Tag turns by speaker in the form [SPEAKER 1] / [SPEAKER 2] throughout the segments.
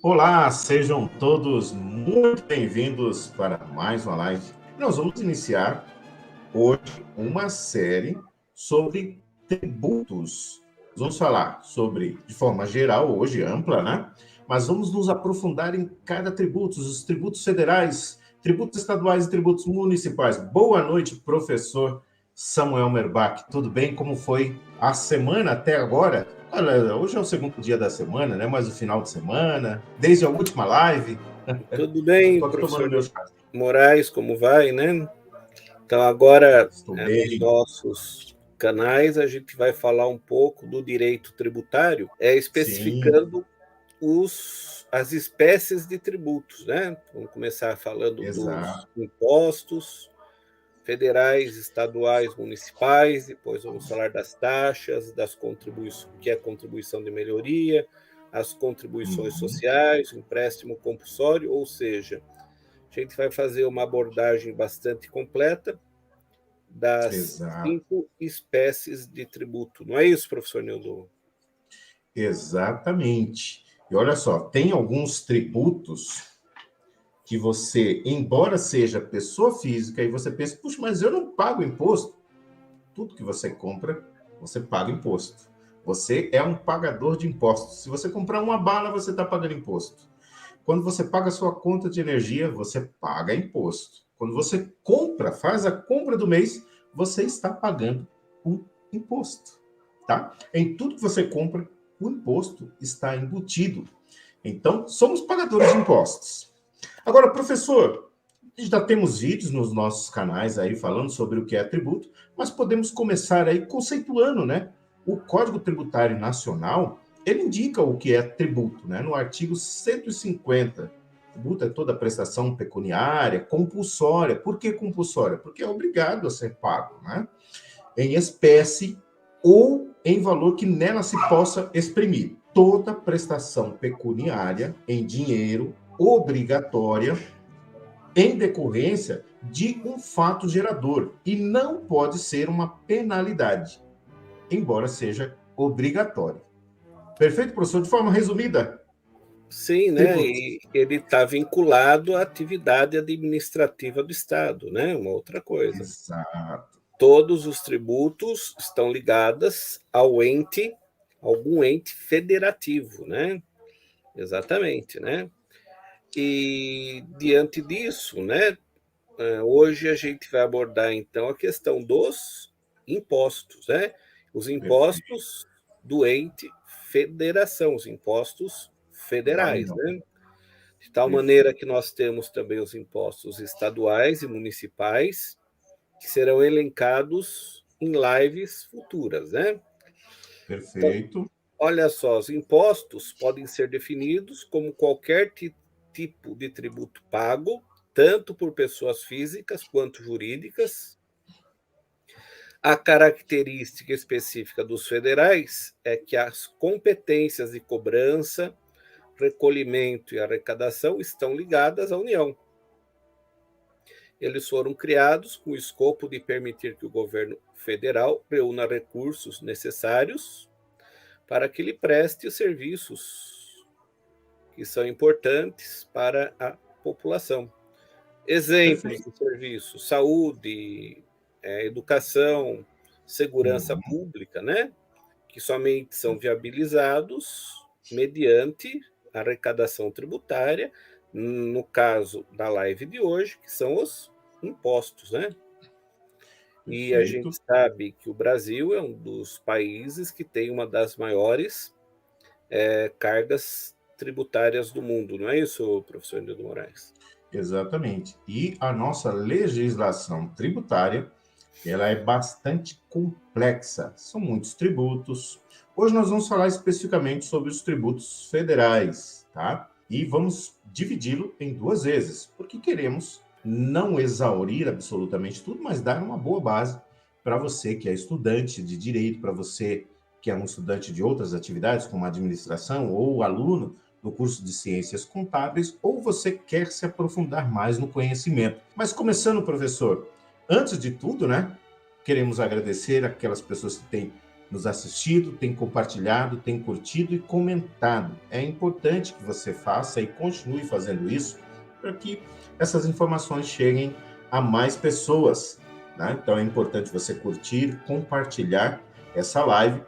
[SPEAKER 1] Olá, sejam todos muito bem-vindos para mais uma live. Nós vamos iniciar hoje uma série sobre tributos. Vamos falar sobre, de forma geral, hoje ampla, né? Mas vamos nos aprofundar em cada tributo, os tributos federais, tributos estaduais e tributos municipais. Boa noite, professor Samuel Merbach. Tudo bem? Como foi a semana até agora? Olha, hoje é o segundo dia da semana, né? Mas o final de semana, desde a última live.
[SPEAKER 2] Tudo bem,
[SPEAKER 1] Estou aqui tomando
[SPEAKER 2] professor
[SPEAKER 1] meu chá.
[SPEAKER 2] Moraes, como vai, né? Então, agora,
[SPEAKER 1] Estou
[SPEAKER 2] nos
[SPEAKER 1] bem.
[SPEAKER 2] nossos canais, a gente vai falar um pouco do direito tributário,
[SPEAKER 1] Sim,
[SPEAKER 2] especificando as espécies de tributos, né? Vamos começar falando dos
[SPEAKER 1] exato.
[SPEAKER 2] impostos federais, estaduais, municipais, depois vamos falar das taxas, das contribuições, que é a contribuição de melhoria, as contribuições
[SPEAKER 1] Uhum.
[SPEAKER 2] sociais, o empréstimo compulsório, ou seja, a gente vai fazer uma abordagem bastante completa das
[SPEAKER 1] Exato,
[SPEAKER 2] 5 espécies de tributo. Não é isso, professor Nildo?
[SPEAKER 1] exatamente. E olha só, tem alguns tributos que você, embora seja pessoa física, e você pensa, puxa, mas eu não pago imposto. Tudo que você compra, você paga imposto. Você é um pagador de impostos. Se você comprar uma bala, você está pagando imposto. Quando você paga a sua conta de energia, você paga imposto. Quando você compra, faz a compra do mês, você está pagando um imposto, tá? Em tudo que você compra, o imposto está embutido. Então, somos pagadores de impostos. Agora, professor, já temos vídeos nos nossos canais aí falando sobre o que é tributo, mas podemos começar aí conceituando, né? O Código Tributário Nacional, ele indica o que é tributo, né? No artigo 150, tributo é toda prestação pecuniária, compulsória. Por que compulsória? Porque é obrigado a ser pago, né? Em espécie ou em valor que nela se possa exprimir. Toda prestação pecuniária em dinheiro obrigatória em decorrência de um fato gerador e não pode ser uma penalidade, embora seja obrigatório. Perfeito, professor? De forma resumida,
[SPEAKER 2] Sim, né?
[SPEAKER 1] tributo.
[SPEAKER 2] E ele está vinculado à atividade administrativa do Estado, né? Uma outra coisa.
[SPEAKER 1] Exato.
[SPEAKER 2] Todos os tributos estão ligados ao algum ente federativo, né? Exatamente, né? E diante disso, né? Hoje a gente vai abordar então a questão dos impostos, né? Os
[SPEAKER 1] Perfeito.
[SPEAKER 2] impostos do ente federação, os impostos
[SPEAKER 1] Da
[SPEAKER 2] federais,
[SPEAKER 1] União.
[SPEAKER 2] né? De tal maneira
[SPEAKER 1] Perfeito.
[SPEAKER 2] que nós temos também os impostos estaduais e municipais, que serão elencados em lives futuras, né? Então,
[SPEAKER 1] Perfeito.
[SPEAKER 2] olha só, os impostos podem ser definidos como qualquer tipo de tributo pago, tanto por pessoas físicas quanto jurídicas. A característica específica dos federais é que as competências de cobrança, recolhimento e arrecadação estão ligadas à União. Eles foram criados com o escopo de permitir que o governo federal reúna recursos necessários para que ele preste os serviços que são importantes para a população. Exemplos
[SPEAKER 1] Perfeito.
[SPEAKER 2] de serviços: saúde, educação, segurança
[SPEAKER 1] Uhum.
[SPEAKER 2] pública, né? Que somente são viabilizados mediante arrecadação tributária, no caso da live de hoje, que são os impostos, né? E a gente
[SPEAKER 1] Perfeito.
[SPEAKER 2] sabe que o Brasil é um dos países que tem uma das maiores cargas tributárias do mundo, não é isso, professor Nildo Moraes?
[SPEAKER 1] Exatamente. E a nossa legislação tributária, ela é bastante complexa. São muitos tributos. Hoje nós vamos falar especificamente sobre os tributos federais, tá? E vamos dividi-lo em duas vezes, porque queremos não exaurir absolutamente tudo, mas dar uma boa base para você que é estudante de direito, para você que é um estudante de outras atividades, como administração, ou aluno no curso de ciências contábeis, ou você quer se aprofundar mais no conhecimento. Mas começando, professor, antes de tudo, né, queremos agradecer aquelas pessoas que têm nos assistido, tem compartilhado, tem curtido e comentado. É importante que você faça e continue fazendo isso para que essas informações cheguem a mais pessoas, né? Então é importante você curtir, compartilhar essa live,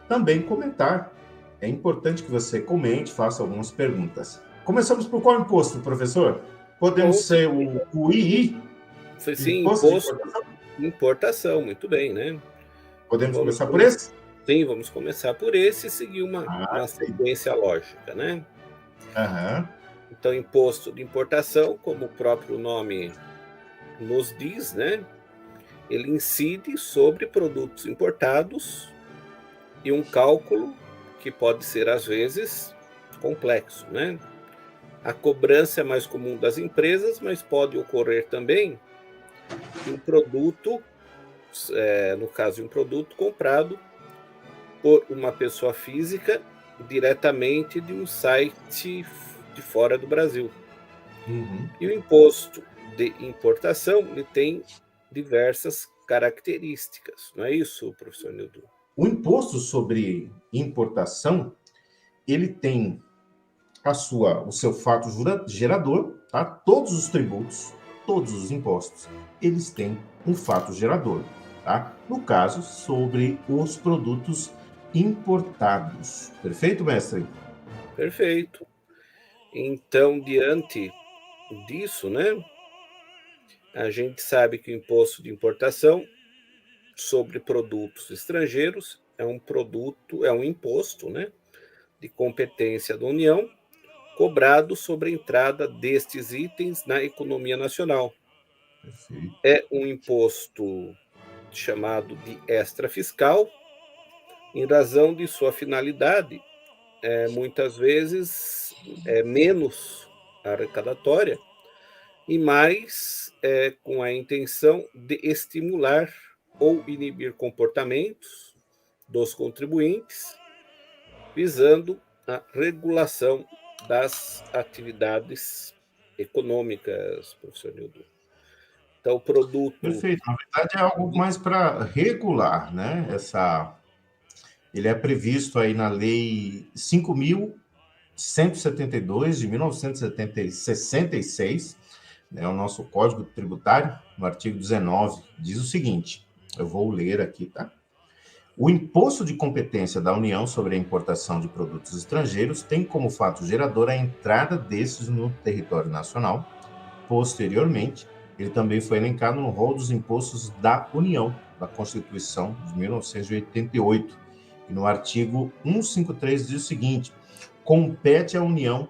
[SPEAKER 1] também comentar. É importante que você comente, faça algumas perguntas. Começamos por qual imposto, professor? Podemos
[SPEAKER 2] Com
[SPEAKER 1] ser o II,
[SPEAKER 2] Foi sim,
[SPEAKER 1] Imposto de
[SPEAKER 2] imposto
[SPEAKER 1] Importação?
[SPEAKER 2] de importação, muito bem, né? Então
[SPEAKER 1] Podemos
[SPEAKER 2] vamos
[SPEAKER 1] começar por
[SPEAKER 2] começar.
[SPEAKER 1] esse?
[SPEAKER 2] Sim, vamos começar por esse e seguir uma
[SPEAKER 1] Sim.
[SPEAKER 2] sequência lógica, né?
[SPEAKER 1] Aham.
[SPEAKER 2] Então, imposto de importação, como o próprio nome nos diz, né? Ele incide sobre produtos importados e um cálculo que pode ser, às vezes, complexo, né? A cobrança é mais comum das empresas, mas pode ocorrer também de um produto, no caso de um produto comprado por uma pessoa física diretamente de um site de fora do Brasil.
[SPEAKER 1] Uhum.
[SPEAKER 2] E o imposto de importação ele tem diversas características, não é isso, professor Nildo?
[SPEAKER 1] O imposto sobre importação, ele tem o seu fato gerador, tá? Todos os tributos, todos os impostos, eles têm um fato gerador, tá? No caso, sobre os produtos importados. Perfeito, mestre?
[SPEAKER 2] Perfeito. Então, diante disso, né, a gente sabe que o imposto de importação sobre produtos estrangeiros é um imposto, né, de competência da União, cobrado sobre a entrada destes itens na economia nacional.
[SPEAKER 1] Perfeito.
[SPEAKER 2] É um imposto chamado de extrafiscal, em razão de sua finalidade, muitas vezes menos arrecadatória e mais com a intenção de estimular ou inibir comportamentos dos contribuintes, visando a regulação das atividades econômicas, professor Nildo. Então, o produto.
[SPEAKER 1] Perfeito. Na verdade, é algo mais para regular, né? Ele é previsto aí na Lei 5.172 de 1966, né? O nosso Código Tributário, no artigo 19, diz o seguinte: eu vou ler aqui, tá? O imposto de competência da União sobre a importação de produtos estrangeiros tem como fato gerador a entrada desses no território nacional. Posteriormente, ele também foi elencado no rol dos impostos da União, da Constituição de 1988. E no artigo 153 diz o seguinte: compete à União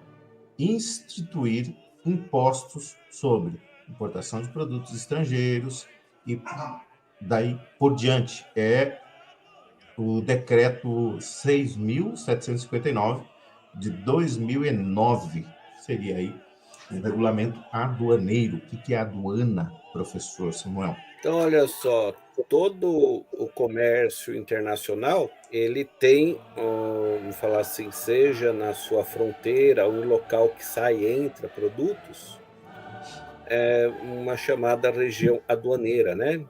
[SPEAKER 1] instituir impostos sobre importação de produtos estrangeiros e daí por diante. É o decreto 6.759 de 2009, seria aí um regulamento aduaneiro. O que é aduana, professor Samuel?
[SPEAKER 2] Então, olha só, todo o comércio internacional, ele tem, vamos falar assim, seja na sua fronteira ou no local que sai e entra produtos, uma chamada região aduaneira, né?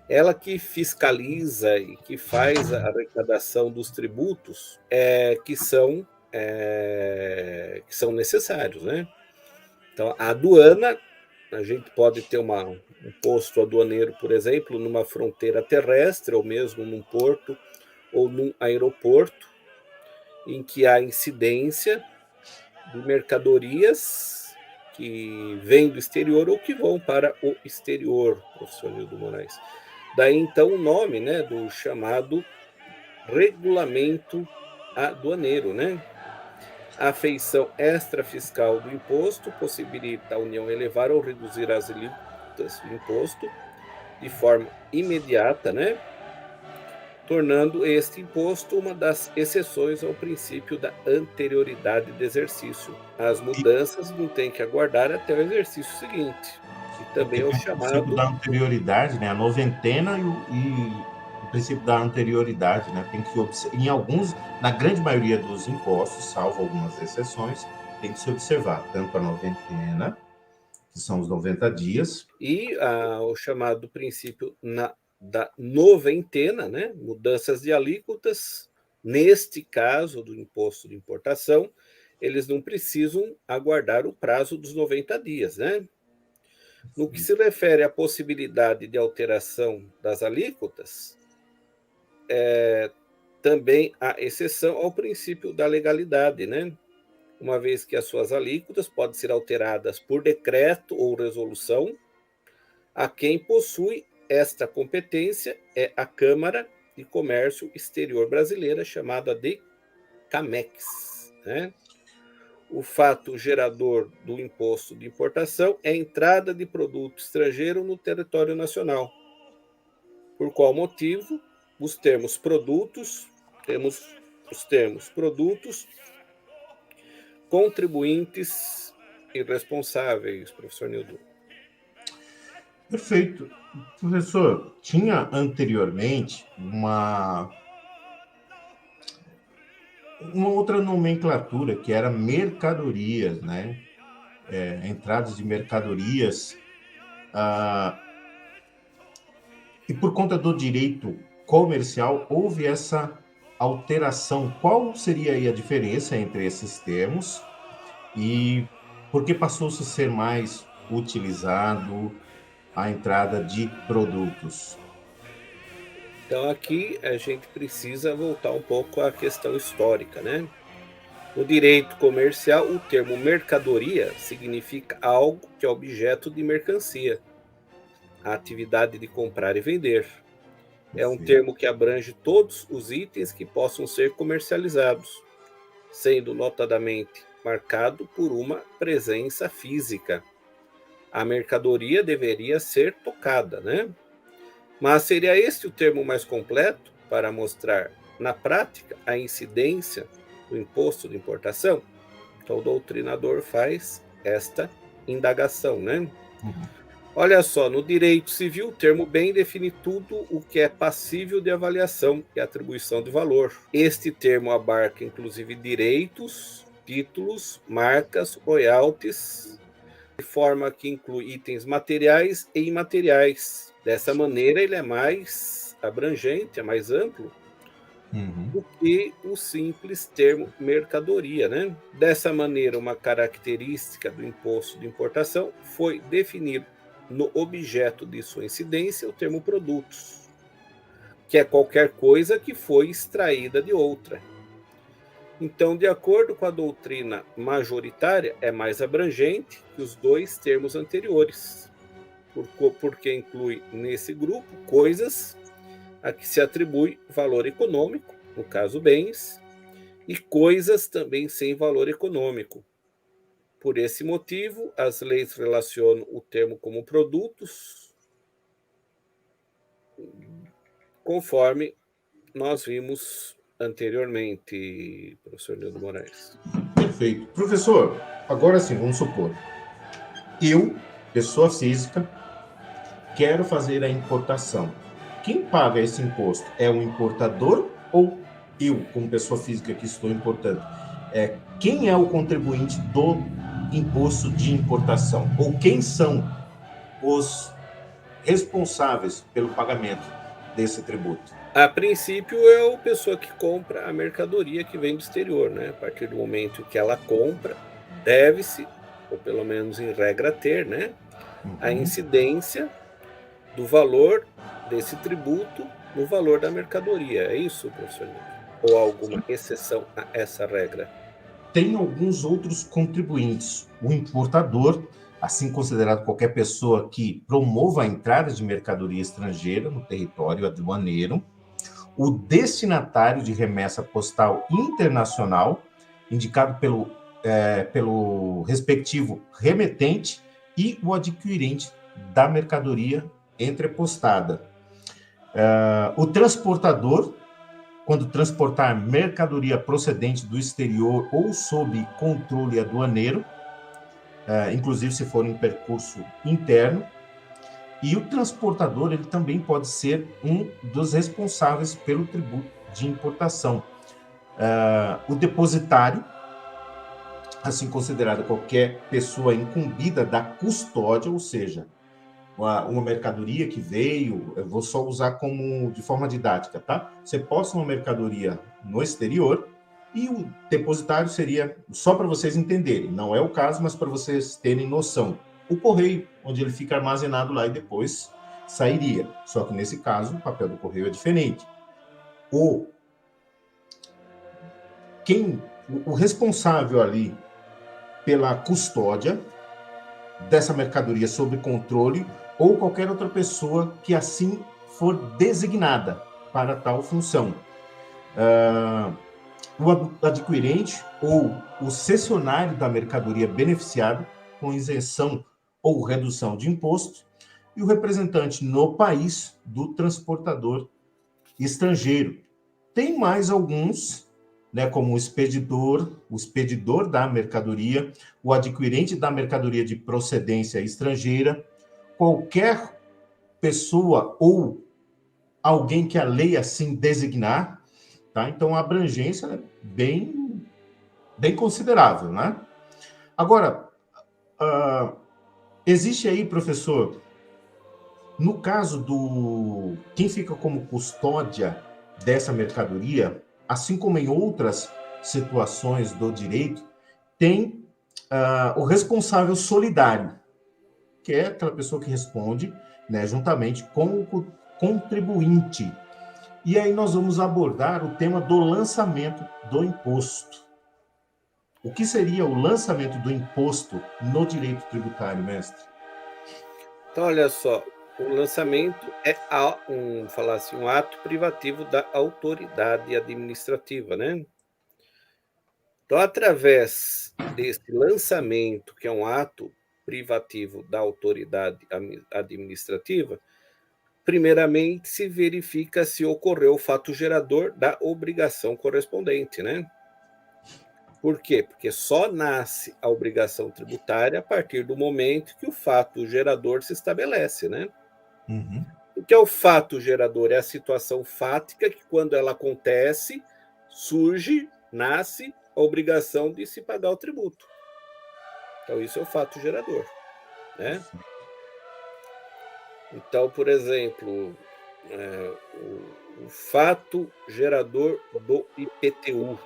[SPEAKER 2] Ela que fiscaliza e que faz a arrecadação dos tributos que são necessários, né? Então, a aduana, a gente pode ter um posto aduaneiro, por exemplo, numa fronteira terrestre, ou mesmo num porto ou num aeroporto, em que há incidência de mercadorias que vêm do exterior ou que vão para o exterior, professor Nildo Moraes. Daí, então, o nome, né, do chamado regulamento aduaneiro, né? A feição extrafiscal do imposto possibilita a União elevar ou reduzir as alíquotas do imposto de forma imediata, né? Tornando este imposto uma das exceções ao princípio da anterioridade de exercício. As mudanças não têm que aguardar até o exercício seguinte. E também é o
[SPEAKER 1] Tem o princípio
[SPEAKER 2] chamado.
[SPEAKER 1] da anterioridade, né? A noventena e o princípio da anterioridade, né? Tem que em alguns, na grande maioria dos impostos, salvo algumas exceções, tem que se observar tanto a noventena, que são os 90 dias.
[SPEAKER 2] E o chamado princípio da noventena, né? Mudanças de alíquotas, neste caso do imposto de importação, eles não precisam aguardar o prazo dos 90 dias, né? No que se refere à possibilidade de alteração das alíquotas, também há exceção ao princípio da legalidade, né? Uma vez que as suas alíquotas podem ser alteradas por decreto ou resolução, a quem possui esta competência é a Câmara de Comércio Exterior Brasileira, chamada de CAMEX, né? O fato gerador do imposto de importação é a entrada de produto estrangeiro no território nacional. Por qual motivo? Temos os termos produtos, contribuintes e responsáveis, professor Nildo.
[SPEAKER 1] Perfeito. Professor, tinha anteriormente uma outra nomenclatura que era mercadorias, né? Entradas de mercadorias. E por conta do direito comercial, houve essa alteração. Qual seria aí a diferença entre esses termos? E por que passou-se a ser mais utilizado a entrada de produtos?
[SPEAKER 2] Então, aqui a gente precisa voltar um pouco à questão histórica, né? No direito comercial, o termo mercadoria significa algo que é objeto de mercancia, a atividade de comprar e vender. É um termo que abrange todos os itens que possam ser comercializados, sendo notadamente marcado por uma presença física. A mercadoria deveria ser tocada, né? Mas seria este o termo mais completo para mostrar na prática a incidência do imposto de importação? Então o doutrinador faz esta indagação, né? Olha só, no direito civil, o termo bem define tudo o que é passível de avaliação e atribuição de valor. Este termo abarca inclusive direitos, títulos, marcas, royalties, de forma que inclui itens materiais e imateriais. Dessa maneira, ele é mais abrangente, é mais amplo do que o simples termo mercadoria, né? Dessa maneira, uma característica do imposto de importação foi definir no objeto de sua incidência o termo produtos, que é qualquer coisa que foi extraída de outra. Então, de acordo com a doutrina majoritária, é mais abrangente que os dois termos anteriores, porque inclui nesse grupo coisas a que se atribui valor econômico, no caso bens, e coisas também sem valor econômico. Por esse motivo, as leis relacionam o termo como produtos, conforme nós vimos anteriormente, professor Nildo Moraes.
[SPEAKER 1] Perfeito. Professor, agora sim, vamos supor. Eu, pessoa física, quero fazer a importação. Quem paga esse imposto? É o importador ou eu, como pessoa física que estou importando? Quem é o contribuinte do imposto de importação? Ou quem são os responsáveis pelo pagamento desse tributo?
[SPEAKER 2] A princípio, é a pessoa que compra a mercadoria que vem do exterior, né? A partir do momento que ela compra, deve-se, ou pelo menos em regra ter, né? A incidência do valor desse tributo no valor da mercadoria. É isso, professor? Ou alguma exceção a essa regra?
[SPEAKER 1] Tem alguns outros contribuintes. O importador, assim considerado qualquer pessoa que promova a entrada de mercadoria estrangeira no território aduaneiro. O destinatário de remessa postal internacional, indicado pelo respectivo remetente, e o adquirente da mercadoria entrepostada. O transportador, quando transportar mercadoria procedente do exterior ou sob controle aduaneiro, inclusive se for em percurso interno. E o transportador, ele também pode ser um dos responsáveis pelo tributo de importação. O depositário, assim considerado qualquer pessoa incumbida da custódia, ou seja, uma mercadoria que veio, eu vou só usar como de forma didática, tá? Você posta uma mercadoria no exterior e o depositário seria, só para vocês entenderem, não é o caso, mas para vocês terem noção, o correio, onde ele fica armazenado lá e depois sairia. Só que nesse caso, o papel do correio é diferente. O responsável ali pela custódia dessa mercadoria sob controle ou qualquer outra pessoa que assim for designada para tal função. O adquirente ou o cessionário da mercadoria beneficiada com isenção ou redução de imposto e o representante no país do transportador estrangeiro. Tem mais alguns, né, como o expedidor da mercadoria, o adquirente da mercadoria de procedência estrangeira, qualquer pessoa ou alguém que a lei assim designar, tá? Então a abrangência é bem considerável, né? Agora, existe aí, professor, no caso do quem fica como custódia dessa mercadoria, assim como em outras situações do direito, tem o responsável solidário, que é aquela pessoa que responde, né, juntamente com o contribuinte. E aí nós vamos abordar o tema do lançamento do imposto. O que seria o lançamento do imposto no direito tributário, mestre?
[SPEAKER 2] Então, olha só, o lançamento é um ato privativo da autoridade administrativa, né? Então, através desse lançamento, que é um ato privativo da autoridade administrativa, primeiramente se verifica se ocorreu o fato gerador da obrigação correspondente, né? Por quê? Porque só nasce a obrigação tributária a partir do momento que o fato gerador se estabelece, né?
[SPEAKER 1] Uhum.
[SPEAKER 2] O que é o fato gerador? É a situação fática que, quando ela acontece, surge, nasce a obrigação de se pagar o tributo. Então, isso é o fato gerador, né? Então, por exemplo, o fato gerador do IPTU,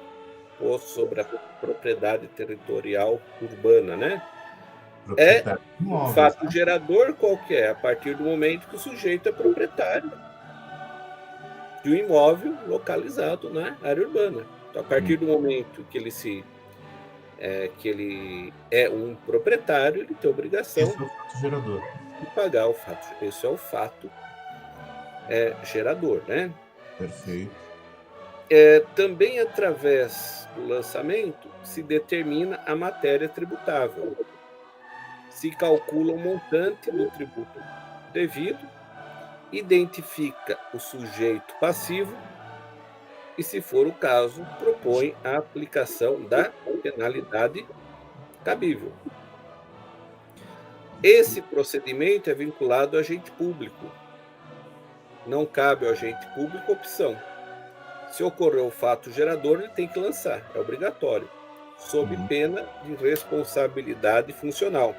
[SPEAKER 2] Imposto sobre a Propriedade Territorial Urbana, né? É
[SPEAKER 1] Proprietário de
[SPEAKER 2] um
[SPEAKER 1] imóveis,
[SPEAKER 2] fato
[SPEAKER 1] né?
[SPEAKER 2] gerador qualquer, a partir do momento que o sujeito é proprietário de um imóvel localizado na área urbana. Então, a partir do momento que que ele é um proprietário, ele tem a obrigação
[SPEAKER 1] Esse é o fato gerador.
[SPEAKER 2] de pagar o fato. Esse é o fato gerador, né?
[SPEAKER 1] Perfeito.
[SPEAKER 2] Também através do lançamento se determina a matéria tributável. Se calcula o montante do tributo devido, identifica o sujeito passivo e, se for o caso, propõe a aplicação da penalidade cabível. Esse procedimento é vinculado ao agente público. Não cabe ao agente público opção. Se ocorreu o fato gerador, ele tem que lançar, é obrigatório, sob pena de responsabilidade funcional.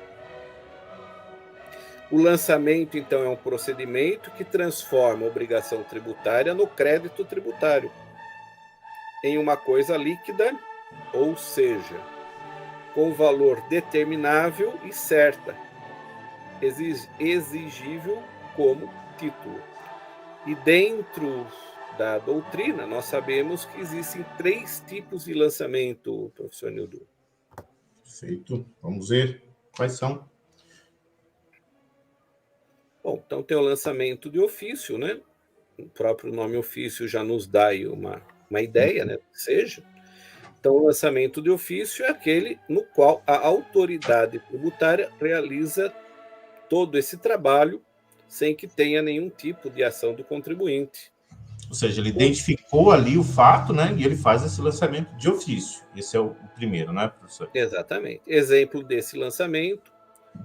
[SPEAKER 2] O lançamento, então, é um procedimento que transforma a obrigação tributária no crédito tributário, em uma coisa líquida, ou seja, com valor determinável e certa, exigível como título. E dentro da doutrina, nós sabemos que existem 3 tipos de lançamento, professor Nildo.
[SPEAKER 1] Perfeito. Vamos ver quais são.
[SPEAKER 2] Bom, então tem o lançamento de ofício, né? O próprio nome ofício já nos dá aí uma ideia, né? Que seja. Então, o lançamento de ofício é aquele no qual a autoridade tributária realiza todo esse trabalho sem que tenha nenhum tipo de ação do contribuinte.
[SPEAKER 1] Ou seja, ele identificou ali o fato, né? E ele faz esse lançamento de ofício. Esse é o primeiro, né, professor?
[SPEAKER 2] Exatamente. Exemplo desse lançamento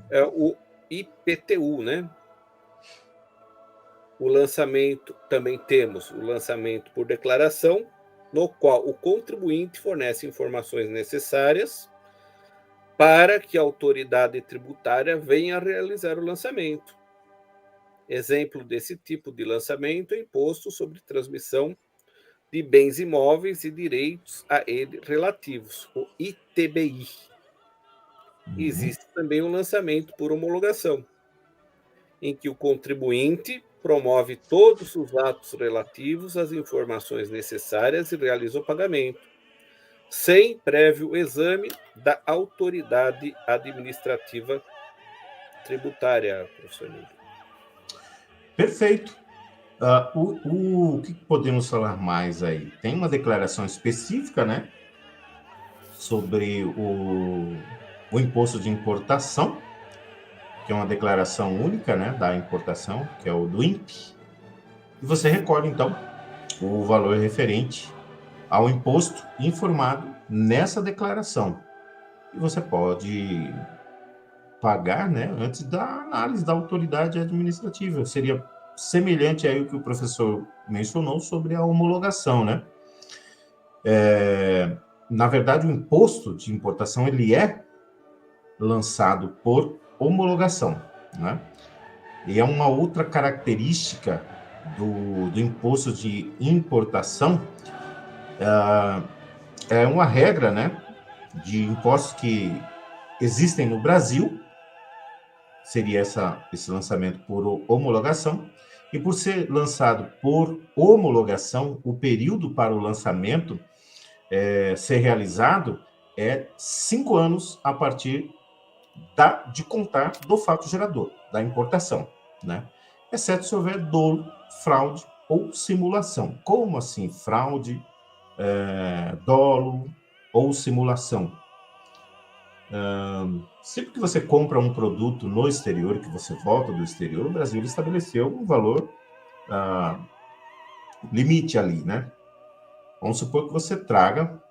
[SPEAKER 2] é o IPTU, né? O lançamento, também temos o lançamento por declaração, no qual o contribuinte fornece informações necessárias para que a autoridade tributária venha a realizar o lançamento. Exemplo desse tipo de lançamento é o Imposto sobre Transmissão de Bens Imóveis e Direitos a ele relativos, o ITBI. Existe também o lançamento por homologação, em que o contribuinte promove todos os atos relativos às informações necessárias e realiza o pagamento, sem prévio exame da autoridade administrativa tributária, professor Nildo.
[SPEAKER 1] Perfeito. O que podemos falar mais aí? Tem uma declaração específica, né, sobre o imposto de importação, que é uma declaração única, né, da importação, que é o do INPE. E você recolhe, então, o valor referente ao imposto informado nessa declaração. E você pode pagar, né, antes da análise da autoridade administrativa. Seria semelhante aí ao que o professor mencionou sobre a homologação, né? Na verdade, o imposto de importação ele é lançado por homologação, né? E é uma outra característica do imposto de importação, é uma regra, né, de impostos que existem no Brasil, seria esse lançamento por homologação, e por ser lançado por homologação, o período para o lançamento ser realizado é 5 anos a partir de contar do fato gerador, da importação, né? Exceto se houver dolo, fraude ou simulação. Como assim fraude, dolo ou simulação? Sempre que você compra um produto no exterior, que você volta do exterior, o Brasil estabeleceu um valor limite ali, né? Vamos supor que você traga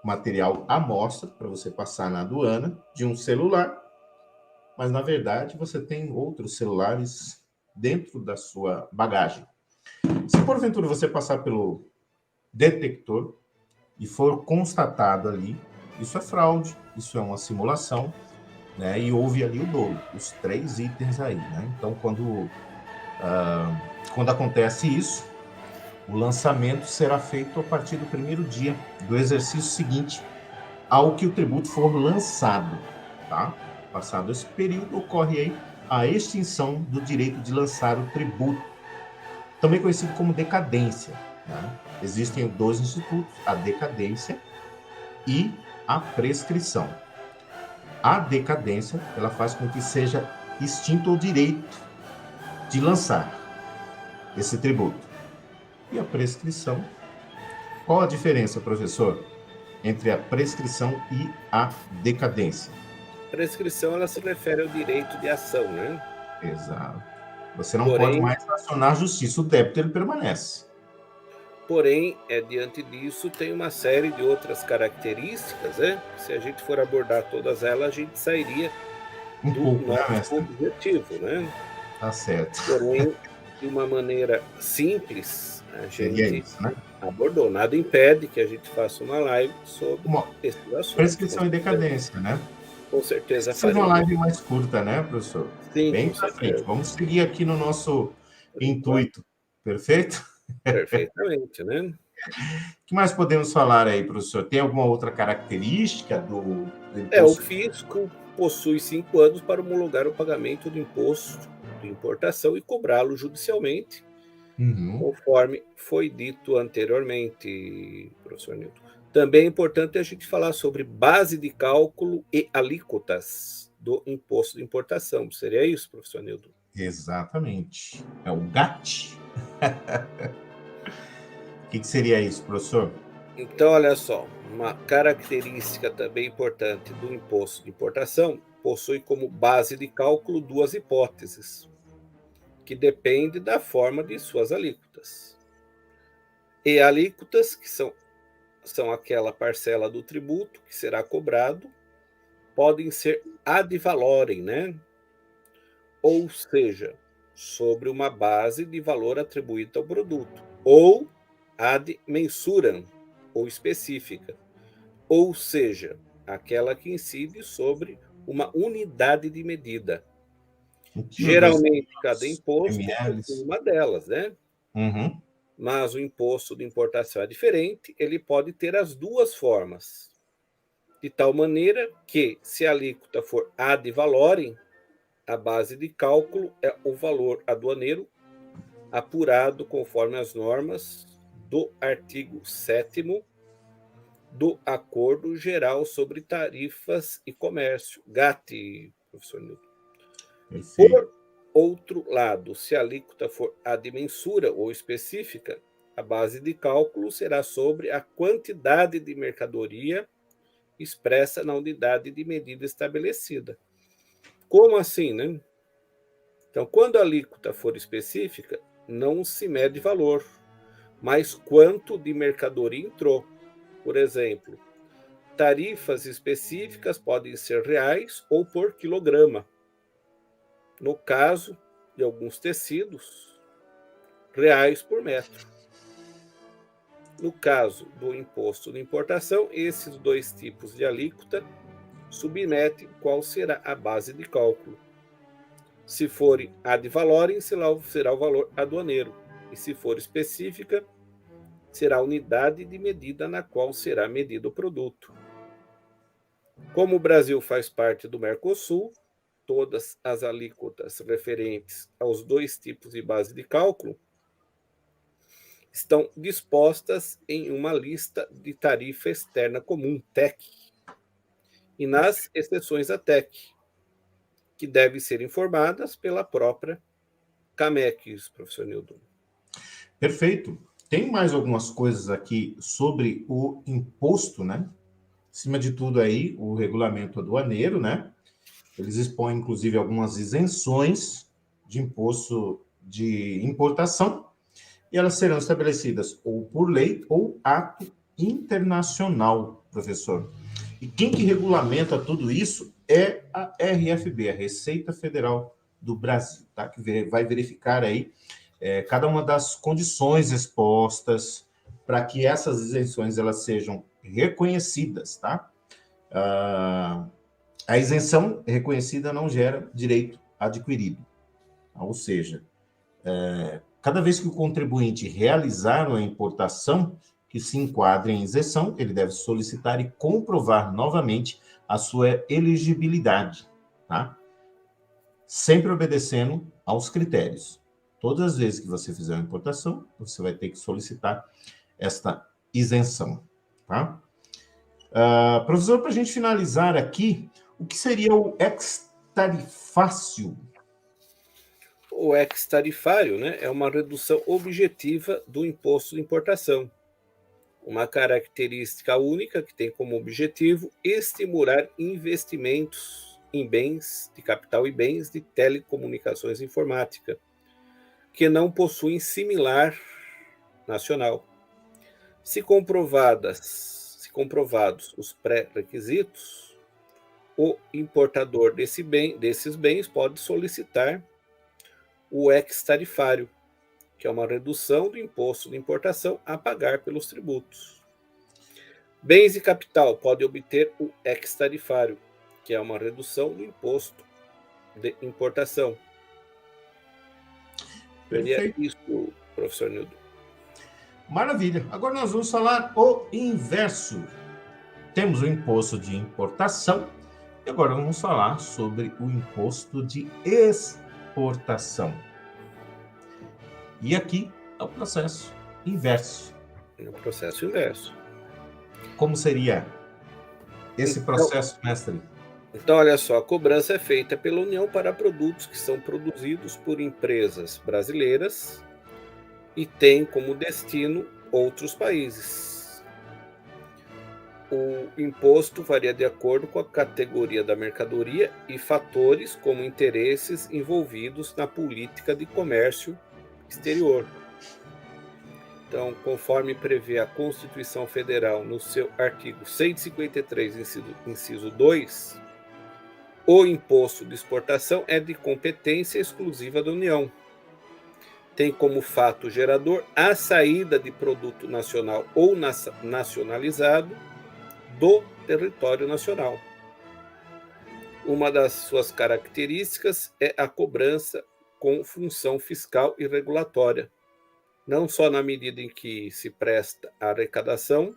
[SPEAKER 1] material à mostra para você passar na aduana de um celular, mas na verdade você tem outros celulares dentro da sua bagagem. Se porventura você passar pelo detector e for constatado ali, isso é fraude, isso é uma simulação, né? E houve ali o dolo, os 3 itens aí, né? Então, quando acontece isso, o lançamento será feito a partir do primeiro dia do exercício seguinte ao que o tributo for lançado, tá? Passado esse período, ocorre aí a extinção do direito de lançar o tributo, também conhecido como decadência, né? Existem 2 institutos, a decadência e a prescrição. A decadência, ela faz com que seja extinto o direito de lançar esse tributo. E a prescrição, qual a diferença, professor, entre a prescrição e a decadência?
[SPEAKER 2] Prescrição, ela se refere ao direito de ação, né?
[SPEAKER 1] Exato. Você não pode mais acionar a justiça, o débito ele permanece.
[SPEAKER 2] Porém, diante disso, tem uma série de outras características, né? Se a gente for abordar todas elas, a gente sairia
[SPEAKER 1] Um
[SPEAKER 2] do
[SPEAKER 1] pouco, né,
[SPEAKER 2] nosso
[SPEAKER 1] mestre?
[SPEAKER 2] objetivo, né?
[SPEAKER 1] Tá certo.
[SPEAKER 2] Porém, de uma maneira simples, a
[SPEAKER 1] Seria
[SPEAKER 2] gente
[SPEAKER 1] isso, né?
[SPEAKER 2] abordou. Nada impede que a gente faça uma live sobre esses assuntos.
[SPEAKER 1] Prescrição e decadência, né?
[SPEAKER 2] Com certeza
[SPEAKER 1] Seja uma
[SPEAKER 2] faremos.
[SPEAKER 1] live mais curta, né, professor?
[SPEAKER 2] Sim,
[SPEAKER 1] Bem
[SPEAKER 2] com
[SPEAKER 1] para frente.
[SPEAKER 2] certeza.
[SPEAKER 1] Vamos seguir aqui no nosso intuito. Perfeito?
[SPEAKER 2] Perfeitamente, né?
[SPEAKER 1] O que mais podemos falar aí, professor? Tem alguma outra característica do
[SPEAKER 2] O
[SPEAKER 1] imposto?
[SPEAKER 2] fisco possui 5 anos para homologar o pagamento do imposto de importação e cobrá-lo judicialmente, conforme foi dito anteriormente, professor Nilton. Também é importante a gente falar sobre base de cálculo e alíquotas do imposto de importação. Seria isso, professor Nilton?
[SPEAKER 1] Exatamente. É o GAT. O que seria isso, professor?
[SPEAKER 2] Então, olha só, uma característica também importante do imposto de importação possui como base de cálculo 2 hipóteses, que depende da forma de suas alíquotas. E alíquotas, que são aquela parcela do tributo que será cobrado, podem ser ad valorem, né? Ou seja, sobre uma base de valor atribuído ao produto, ou ad mensuram, ou específica, ou seja, aquela que incide sobre uma unidade de medida.
[SPEAKER 1] 1 quilo, 2
[SPEAKER 2] Geralmente, cada imposto
[SPEAKER 1] ml.
[SPEAKER 2] possui uma delas, né?
[SPEAKER 1] Uhum.
[SPEAKER 2] Mas o imposto de importação é diferente, ele pode ter as duas formas, de tal maneira que, se a alíquota for ad valorem, a base de cálculo é o valor aduaneiro apurado conforme as normas do artigo 7º do Acordo Geral sobre Tarifas e Comércio, GATT, professor Newton.
[SPEAKER 1] Perfeito.
[SPEAKER 2] Por outro lado, se a alíquota for ad mensura ou específica, a base de cálculo será sobre a quantidade de mercadoria expressa na unidade de medida estabelecida. Como assim, né? Então, quando a alíquota for específica, não se mede valor, mas quanto de mercadoria entrou. Por exemplo, tarifas específicas podem ser reais ou por quilograma. No caso de alguns tecidos, reais por metro. No caso do imposto de importação, esses dois tipos de alíquota submetem qual será a base de cálculo. Se for ad valorem, será o valor aduaneiro, e se for específica, será a unidade de medida na qual será medido o produto. Como o Brasil faz parte do Mercosul, todas as alíquotas referentes aos dois tipos de base de cálculo estão dispostas em uma lista de tarifa externa comum, TEC, e nas exceções à TEC, que devem ser informadas pela própria CAMEX, professor Nilton.
[SPEAKER 1] Perfeito. Tem mais algumas coisas aqui sobre o imposto, né? Acima de tudo aí, o regulamento aduaneiro, né? Eles expõem, inclusive, algumas isenções de imposto de importação, e elas serão estabelecidas ou por lei ou ato internacional, professor. E quem que regulamenta tudo isso é a RFB, a Receita Federal do Brasil, tá? Que vai verificar aí cada uma das condições expostas para que essas isenções elas sejam reconhecidas, tá? A isenção reconhecida não gera direito adquirido. Ou seja, cada vez que o contribuinte realizar uma importação que se enquadre em isenção, ele deve solicitar e comprovar novamente a sua elegibilidade, tá? Sempre obedecendo aos critérios. Todas as vezes que você fizer uma importação, você vai ter que solicitar esta isenção, tá? Professor, para a gente finalizar aqui, o que seria o ex-tarifácio?
[SPEAKER 2] O ex-tarifário, né, é uma redução objetiva do imposto de importação, uma característica única que tem como objetivo estimular investimentos em bens de capital e bens de telecomunicações e informática, que não possuem similar nacional. Se comprovados os pré-requisitos, o importador desses bens pode solicitar o ex-tarifário, que é uma redução do imposto de importação a pagar pelos tributos. Bens e capital podem obter o ex-tarifário, que é uma redução do imposto de importação. Seria isso, professor Nilton.
[SPEAKER 1] Maravilha. Agora nós vamos falar o inverso. Temos o imposto de importação e agora vamos falar sobre o imposto de exportação. E aqui é o processo inverso.
[SPEAKER 2] É o processo inverso.
[SPEAKER 1] Como seria esse processo, mestre?
[SPEAKER 2] Então, olha só, a cobrança é feita pela União para produtos que são produzidos por empresas brasileiras e têm como destino outros países. O imposto varia de acordo com a categoria da mercadoria e fatores como interesses envolvidos na política de comércio exterior. Então, conforme prevê a Constituição Federal no seu artigo 153, inciso 2, o imposto de exportação é de competência exclusiva da União. Tem como fato gerador a saída de produto nacional ou nacionalizado do território nacional. Uma das suas características é a cobrança com função fiscal e regulatória, não só na medida em que se presta a arrecadação,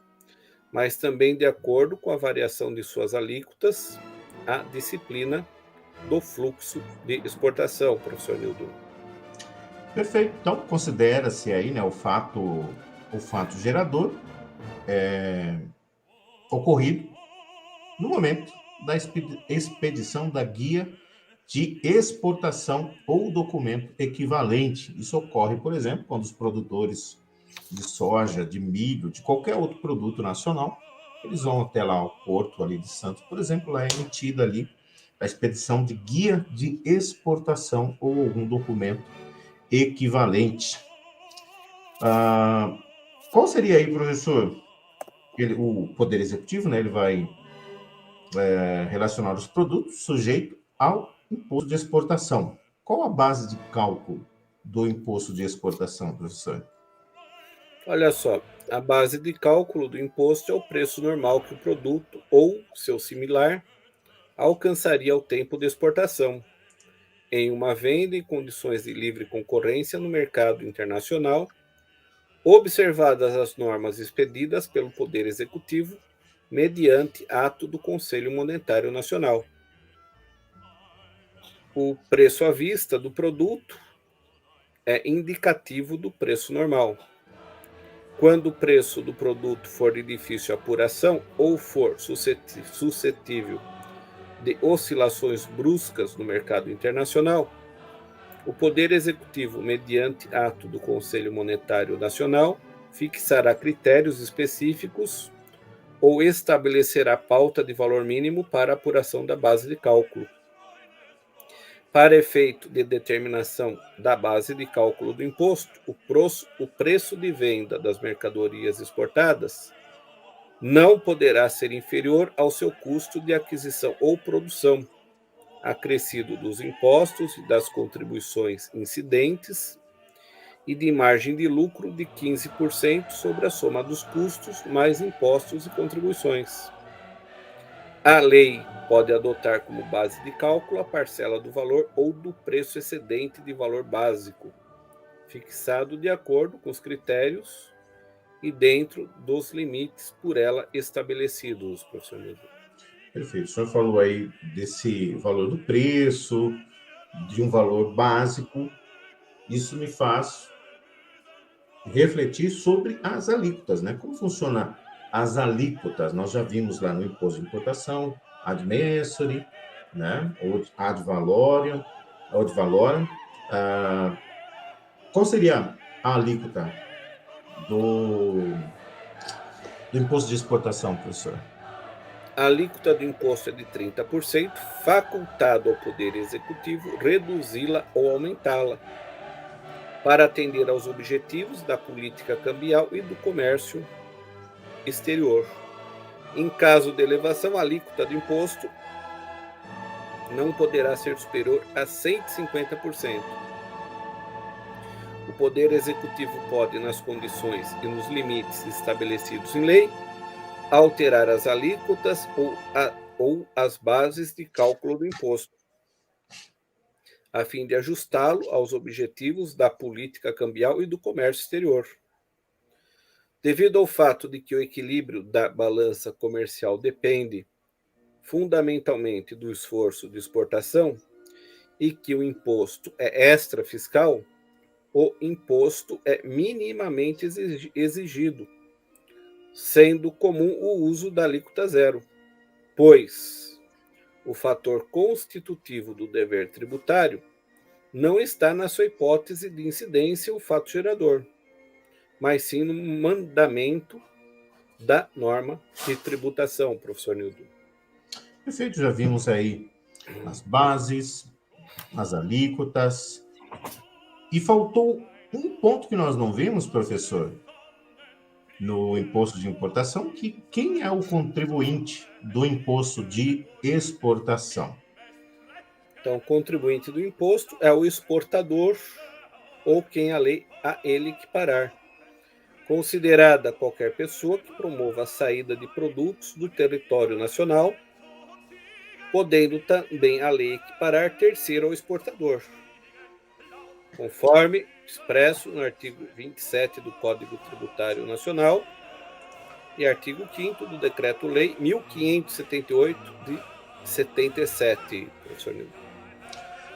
[SPEAKER 2] mas também de acordo com a variação de suas alíquotas, a disciplina do fluxo de exportação, professor Nildo.
[SPEAKER 1] Perfeito. Então, considera-se aí, né, o fato gerador ocorrido no momento da expedição da guia de exportação ou documento equivalente. Isso ocorre, por exemplo, quando os produtores de soja, de milho, de qualquer outro produto nacional, eles vão até lá ao porto ali de Santos, por exemplo, lá é emitida ali a expedição de guia de exportação ou algum documento equivalente. Qual seria aí, professor? O Poder Executivo, né, ele vai relacionar os produtos sujeito ao imposto de exportação. Qual a base de cálculo do imposto de exportação, professor?
[SPEAKER 2] Olha só, a base de cálculo do imposto é o preço normal que o produto ou seu similar alcançaria ao tempo de exportação, em uma venda em condições de livre concorrência no mercado internacional, observadas as normas expedidas pelo Poder Executivo mediante ato do Conselho Monetário Nacional. O preço à vista do produto é indicativo do preço normal. Quando o preço do produto for de difícil apuração ou for suscetível de oscilações bruscas no mercado internacional, o Poder Executivo, mediante ato do Conselho Monetário Nacional, fixará critérios específicos ou estabelecerá pauta de valor mínimo para a apuração da base de cálculo. Para efeito de determinação da base de cálculo do imposto, o preço de venda das mercadorias exportadas não poderá ser inferior ao seu custo de aquisição ou produção, acrescido dos impostos e das contribuições incidentes e de margem de lucro de 15% sobre a soma dos custos mais impostos e contribuições. A lei pode adotar como base de cálculo a parcela do valor ou do preço excedente de valor básico, fixado de acordo com os critérios e dentro dos limites por ela estabelecidos, professor Nildo.
[SPEAKER 1] Perfeito. O senhor falou aí desse valor do preço, de um valor básico. Isso me faz refletir sobre as alíquotas, né? Como funciona as alíquotas? Nós já vimos lá no imposto de importação, ad mesori, né? Ou ad valorem, ad valorem. Qual seria a alíquota do imposto de exportação, professor?
[SPEAKER 2] A alíquota do imposto é de 30%, facultado ao Poder Executivo reduzi-la ou aumentá-la, para atender aos objetivos da política cambial e do comércio exterior. Em caso de elevação, a alíquota do imposto não poderá ser superior a 150%. O Poder Executivo pode, nas condições e nos limites estabelecidos em lei, alterar as alíquotas ou as bases de cálculo do imposto, a fim de ajustá-lo aos objetivos da política cambial e do comércio exterior. Devido ao fato de que o equilíbrio da balança comercial depende fundamentalmente do esforço de exportação e que o imposto é extrafiscal, o imposto é minimamente exigido, sendo comum o uso da alíquota zero, pois o fator constitutivo do dever tributário não está na sua hipótese de incidência o fato gerador, mas sim no mandamento da norma de tributação, professor Nildo.
[SPEAKER 1] Perfeito, já vimos aí as bases, as alíquotas. E faltou um ponto que nós não vimos, professor, no imposto de importação, que quem é o contribuinte do imposto de exportação?
[SPEAKER 2] Então, o contribuinte do imposto é o exportador ou quem a lei a ele equiparar, considerada qualquer pessoa que promova a saída de produtos do território nacional podendo também a lei equiparar terceiro ao exportador, conforme expresso no artigo 27 do Código Tributário Nacional e artigo 5º do Decreto-Lei 1578 de 77, professor Nilton.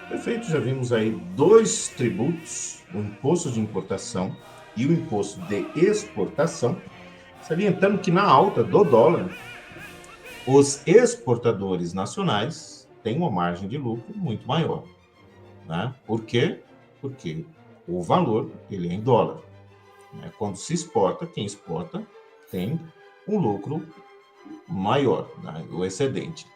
[SPEAKER 1] Perfeito, já vimos aí 2 tributos, o imposto de importação e o imposto de exportação, salientando que na alta do dólar, os exportadores nacionais têm uma margem de lucro muito maior, né? Por quê? Porque o valor ele é em dólar, né? Quando se exporta, quem exporta tem um lucro maior, né? O excedente.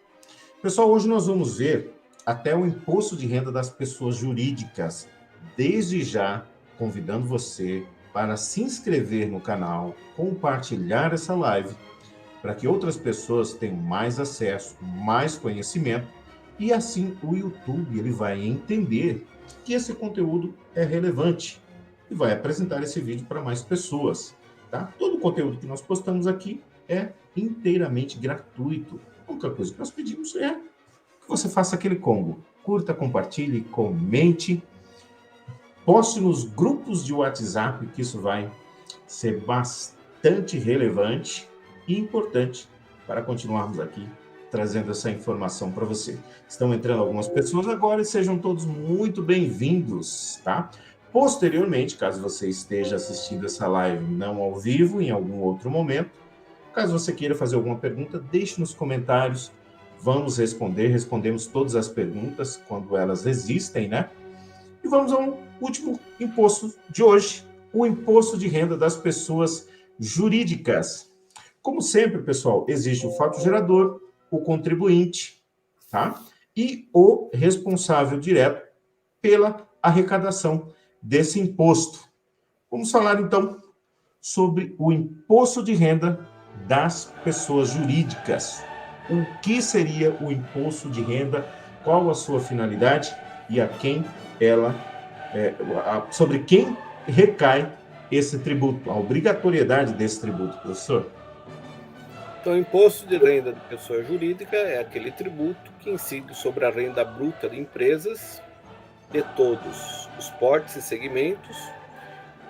[SPEAKER 1] Pessoal, hoje nós vamos ver até o imposto de renda das pessoas jurídicas. Desde já, convidando você para se inscrever no canal, compartilhar essa live, para que outras pessoas tenham mais acesso, mais conhecimento, e assim o YouTube ele vai entender que esse conteúdo é relevante e vai apresentar esse vídeo para mais pessoas, tá? Todo o conteúdo que nós postamos aqui é inteiramente gratuito. A única coisa que nós pedimos é que você faça aquele combo. Curta, compartilhe, comente, poste nos grupos de WhatsApp, que isso vai ser bastante relevante e importante para continuarmos aqui trazendo essa informação para você. Estão entrando algumas pessoas agora e sejam todos muito bem-vindos, tá? Posteriormente, caso você esteja assistindo essa live não ao vivo, em algum outro momento, caso você queira fazer alguma pergunta, deixe nos comentários, vamos responder, respondemos todas as perguntas quando elas existem, né? E vamos ao último imposto de hoje, o imposto de renda das pessoas jurídicas. Como sempre, pessoal, existe o fato gerador, o contribuinte, tá? E o responsável direto pela arrecadação desse imposto. Vamos falar, então, sobre o imposto de renda das pessoas jurídicas. O que seria o imposto de renda, qual a sua finalidade e a quem sobre quem recai esse tributo, a obrigatoriedade desse tributo, professor?
[SPEAKER 2] Então, o imposto de renda de pessoa jurídica é aquele tributo que incide sobre a renda bruta de empresas de todos os portes e segmentos,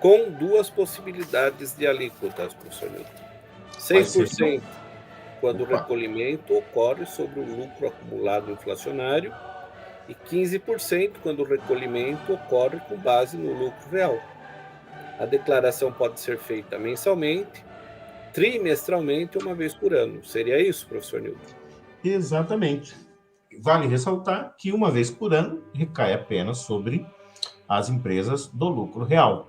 [SPEAKER 2] com 2 possibilidades de alíquotas, professor Nilton. 6% quando o recolhimento ocorre sobre o lucro acumulado inflacionário e 15% quando o recolhimento ocorre com base no lucro real. A declaração pode ser feita mensalmente, trimestralmente, uma vez por ano. Seria isso, professor Nilton?
[SPEAKER 1] Exatamente. Vale ressaltar que uma vez por ano recai apenas sobre as empresas do lucro real,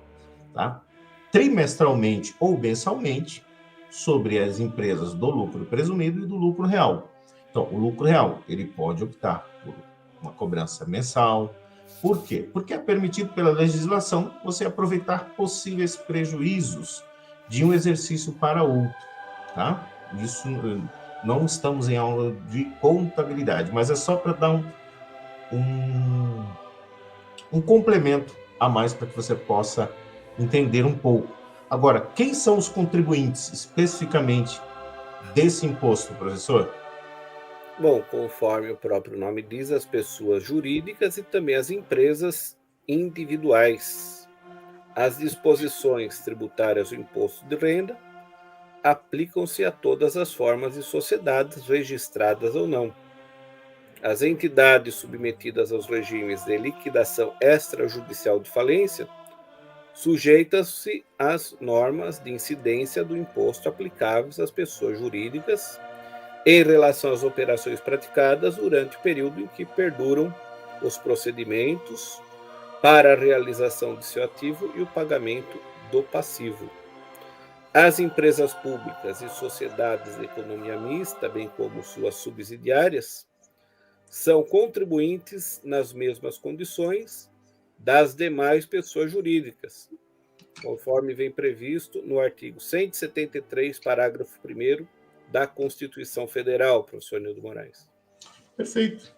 [SPEAKER 1] tá? Trimestralmente ou mensalmente sobre as empresas do lucro presumido e do lucro real. Então, o lucro real, ele pode optar por uma cobrança mensal. Por quê? Porque é permitido pela legislação você aproveitar possíveis prejuízos de um exercício para outro, tá? Isso não estamos em aula de contabilidade, mas é só para dar um complemento a mais para que você possa entender um pouco. Agora, quem são os contribuintes especificamente desse imposto, professor?
[SPEAKER 2] Bom, conforme o próprio nome diz, as pessoas jurídicas e também as empresas individuais. As disposições tributárias do imposto de renda aplicam-se a todas as formas de sociedades registradas ou não. As entidades submetidas aos regimes de liquidação extrajudicial de falência sujeitam-se às normas de incidência do imposto aplicáveis às pessoas jurídicas em relação às operações praticadas durante o período em que perduram os procedimentos para a realização de seu ativo e o pagamento do passivo. As empresas públicas e sociedades de economia mista, bem como suas subsidiárias, são contribuintes nas mesmas condições das demais pessoas jurídicas, conforme vem previsto no artigo 173, parágrafo 1º da Constituição Federal, professor Nildo Moraes.
[SPEAKER 1] Perfeito.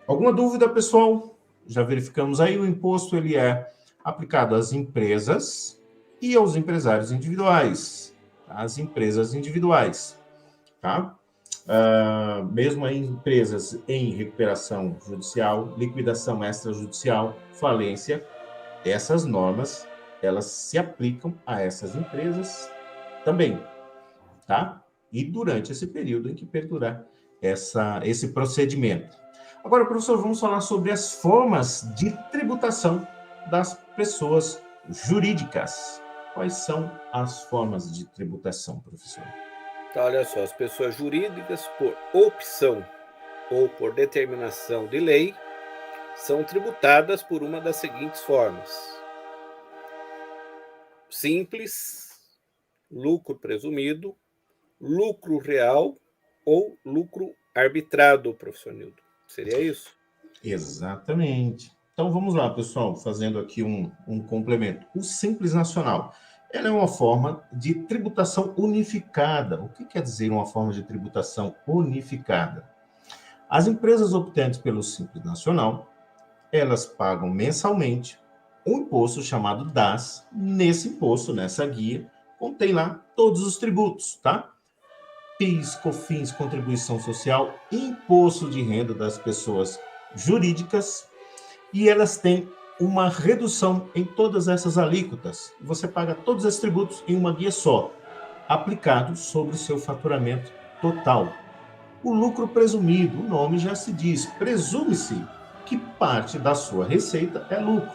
[SPEAKER 1] Alguma dúvida, pessoal? Já verificamos aí, o imposto ele é aplicado às empresas e aos empresários individuais. As empresas individuais, tá? Mesmo em empresas em recuperação judicial, liquidação extrajudicial, falência, essas normas, elas se aplicam a essas empresas também, tá? E durante esse período em que perdurar esse procedimento. Agora, professor, vamos falar sobre as formas de tributação das pessoas jurídicas. Quais são as formas de tributação, professor?
[SPEAKER 2] Então, olha só, as pessoas jurídicas, por opção ou por determinação de lei, são tributadas por uma das seguintes formas: simples, lucro presumido, lucro real ou lucro arbitrado, professor Nildo. Seria isso?
[SPEAKER 1] Exatamente. Então vamos lá, pessoal, fazendo aqui um complemento. O Simples Nacional, ela é uma forma de tributação unificada. O que quer dizer uma forma de tributação unificada? As empresas optantes pelo Simples Nacional, elas pagam mensalmente um imposto chamado DAS. Nesse imposto, nessa guia, contém lá todos os tributos, tá? PIS, COFINS, contribuição social, imposto de renda das pessoas jurídicas, e elas têm uma redução em todas essas alíquotas. Você paga todos esses tributos em uma guia só, aplicado sobre o seu faturamento total. O lucro presumido, o nome já se diz, presume-se que parte da sua receita é lucro,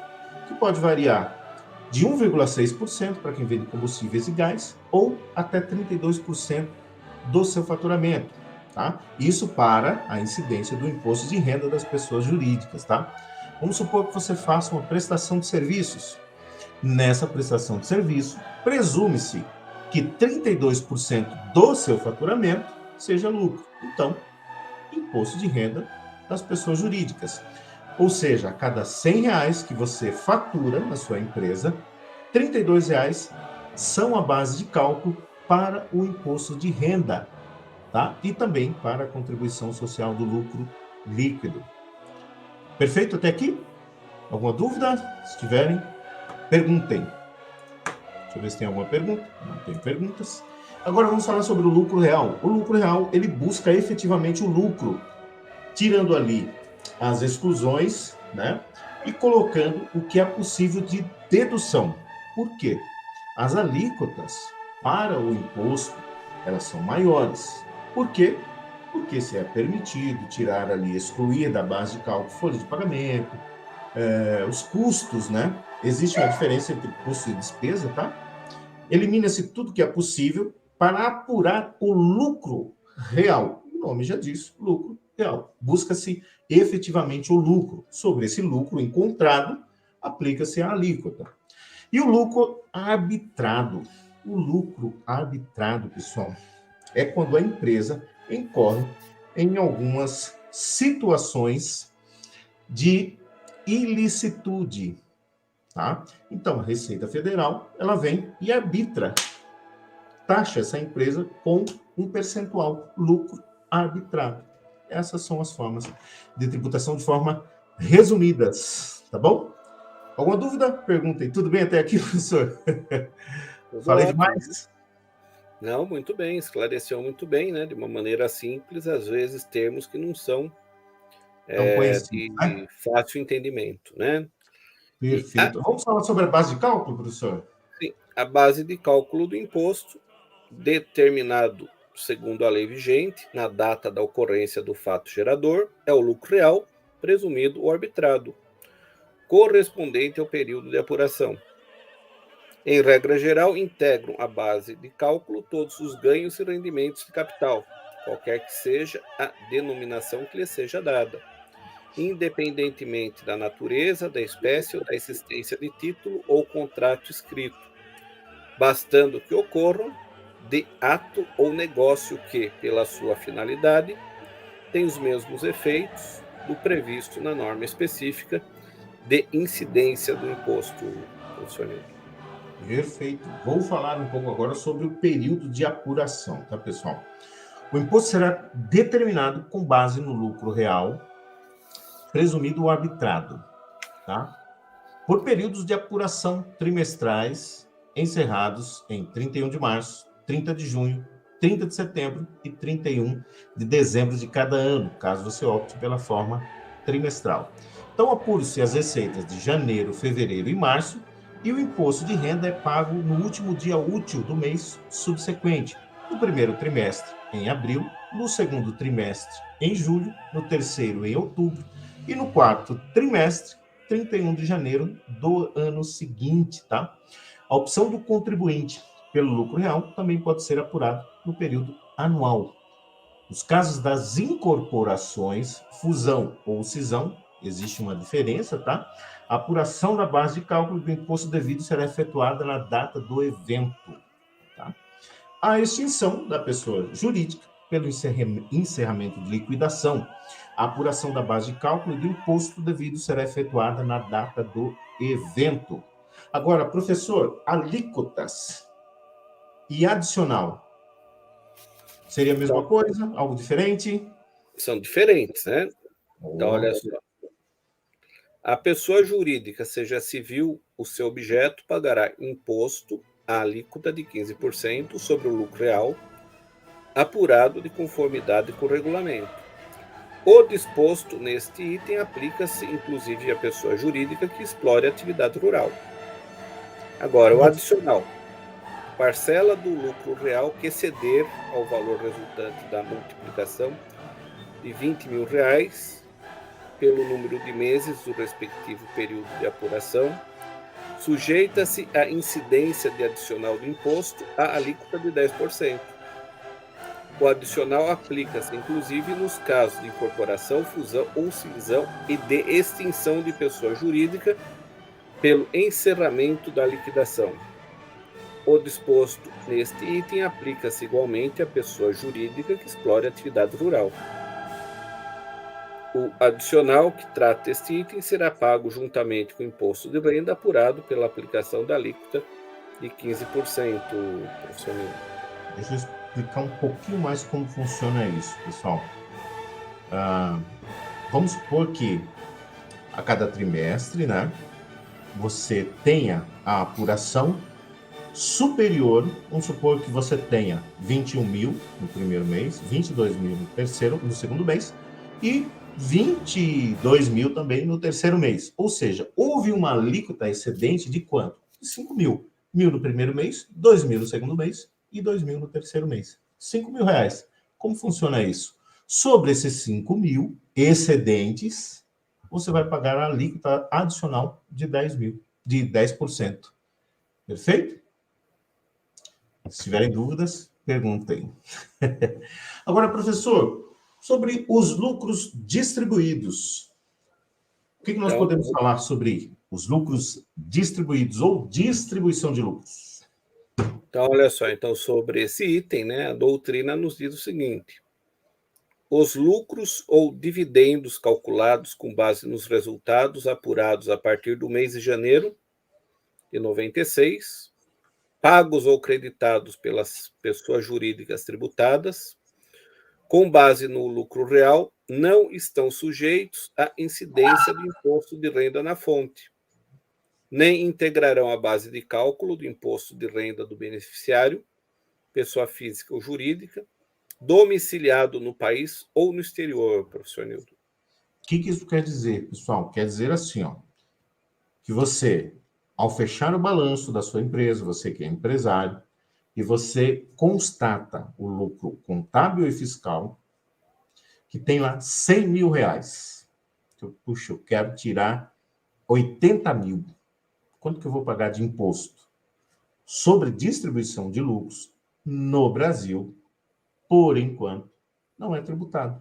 [SPEAKER 1] que pode variar de 1,6% para quem vende combustíveis e gás, ou até 32% do seu faturamento, tá? Isso para a incidência do imposto de renda das pessoas jurídicas, tá? Vamos supor que você faça uma prestação de serviços. Nessa prestação de serviço, presume-se que 32% do seu faturamento seja lucro. Então, imposto de renda das pessoas jurídicas. Ou seja, a cada R$ 100 que você fatura na sua empresa, R$ 32 são a base de cálculo para o imposto de renda, tá? E também para a contribuição social do lucro líquido. Perfeito até aqui? Alguma dúvida? Se tiverem, perguntem. Deixa eu ver se tem alguma pergunta. Não tem perguntas. Agora vamos falar sobre o lucro real. O lucro real, ele busca efetivamente o lucro, tirando ali as exclusões, né? E colocando o que é possível de dedução. Por quê? As alíquotas para o imposto, elas são maiores. Por quê? Porque se é permitido tirar ali, excluir da base de cálculo folha de pagamento, os custos, né? Existe uma diferença entre custo e despesa, tá? Elimina-se tudo que é possível para apurar o lucro real. O nome já diz, lucro real. Busca-se efetivamente o lucro. Sobre esse lucro encontrado, aplica-se a alíquota. E o lucro arbitrado. O lucro arbitrado, pessoal, é quando a empresa incorre em algumas situações de ilicitude, tá? Então, a Receita Federal, ela vem e arbitra, taxa essa empresa com um percentual, lucro arbitrado. Essas são as formas de tributação de forma resumidas, tá bom? Alguma dúvida? Perguntem. Tudo bem até aqui, professor? Falei
[SPEAKER 2] ótimo.
[SPEAKER 1] demais?
[SPEAKER 2] Não, muito bem, esclareceu muito bem, né? De uma maneira simples, às vezes termos que não são
[SPEAKER 1] Então, conhecido,
[SPEAKER 2] de
[SPEAKER 1] né?
[SPEAKER 2] fácil entendimento, né? E
[SPEAKER 1] Perfeito. Vamos falar sobre a base de cálculo, professor?
[SPEAKER 2] sim, a base de cálculo do imposto, determinado segundo a lei vigente, na data da ocorrência do fato gerador, é o lucro real, presumido ou arbitrado, correspondente ao período de apuração. Em regra geral, integram a base de cálculo todos os ganhos e rendimentos de capital, qualquer que seja a denominação que lhe seja dada, independentemente da natureza, da espécie ou da existência de título ou contrato escrito, bastando que ocorram de ato ou negócio que, pela sua finalidade, tem os mesmos efeitos do previsto na norma específica de incidência do imposto, professor Nilton.
[SPEAKER 1] Perfeito. Vou falar um pouco agora sobre o período de apuração, tá, pessoal? O imposto será determinado com base no lucro real, presumido ou arbitrado, tá? Por períodos de apuração trimestrais encerrados em 31 de março, 30 de junho, 30 de setembro e 31 de dezembro de cada ano, caso você opte pela forma trimestral. Então, apure-se as receitas de janeiro, fevereiro e março, e o imposto de renda é pago no último dia útil do mês subsequente, no primeiro trimestre, em abril, no segundo trimestre, em julho, no terceiro, em outubro, e no quarto trimestre, 31 de janeiro do ano seguinte, tá? A opção do contribuinte pelo lucro real também pode ser apurada no período anual. Nos casos das incorporações, fusão ou cisão, existe uma diferença, tá? A apuração da base de cálculo do imposto devido será efetuada na data do evento, tá? A extinção da pessoa jurídica pelo encerramento de liquidação. A apuração da base de cálculo do imposto devido será efetuada na data do evento. Agora, professor, alíquotas e adicional. Seria a mesma coisa? Algo diferente?
[SPEAKER 2] São diferentes, né? Então, olha só. A pessoa jurídica, seja civil, o seu objeto pagará imposto à alíquota de 15% sobre o lucro real, apurado de conformidade com o regulamento. O disposto neste item aplica-se, inclusive, à pessoa jurídica que explore a atividade rural. Agora, o adicional. Parcela do lucro real que exceder ao valor resultante da multiplicação de R$ 20.000 pelo número de meses do respectivo período de apuração, sujeita-se à incidência de adicional do imposto à alíquota de 10%. O adicional aplica-se, inclusive, nos casos de incorporação, fusão ou cisão e de extinção de pessoa jurídica pelo encerramento da liquidação. O disposto neste item aplica-se igualmente à pessoa jurídica que explore atividade rural. O adicional que trata este item será pago juntamente com o imposto de renda apurado pela aplicação da alíquota de 15%, professor.
[SPEAKER 1] Deixa eu explicar um pouquinho mais como funciona isso, pessoal. Vamos supor que a cada trimestre, né, você tenha a apuração superior, vamos supor que você tenha 21 mil no primeiro mês, 22 mil no segundo mês e 22 mil também no terceiro mês. Ou seja, houve uma alíquota excedente de quanto? De 5 mil. 1.000 no primeiro mês, 2 mil no segundo mês e 2 mil no terceiro mês. 5 mil reais. Como funciona isso? Sobre esses 5 mil excedentes, você vai pagar a alíquota adicional de 10 mil, de 10%. Perfeito? Se tiverem dúvidas, perguntem. Agora, professor, sobre os lucros distribuídos. O que nós podemos falar sobre os lucros distribuídos ou distribuição de lucros?
[SPEAKER 2] Então, olha só, então sobre esse item, né, a doutrina nos diz o seguinte: os lucros ou dividendos calculados com base nos resultados apurados a partir do mês de janeiro de 96, pagos ou creditados pelas pessoas jurídicas tributadas, com base no lucro real, não estão sujeitos à incidência do imposto de renda na fonte, nem integrarão a base de cálculo do imposto de renda do beneficiário, pessoa física ou jurídica, domiciliado no país ou no exterior, professor Nilton.
[SPEAKER 1] O que isso quer dizer, pessoal? Quer dizer assim, ó, que você, ao fechar o balanço da sua empresa, você que é empresário, e você constata o lucro contábil e fiscal, que tem lá 100 mil reais. Puxa, eu quero tirar 80 mil. Quanto que eu vou pagar de imposto? Sobre distribuição de lucros no Brasil, por enquanto, não é tributado.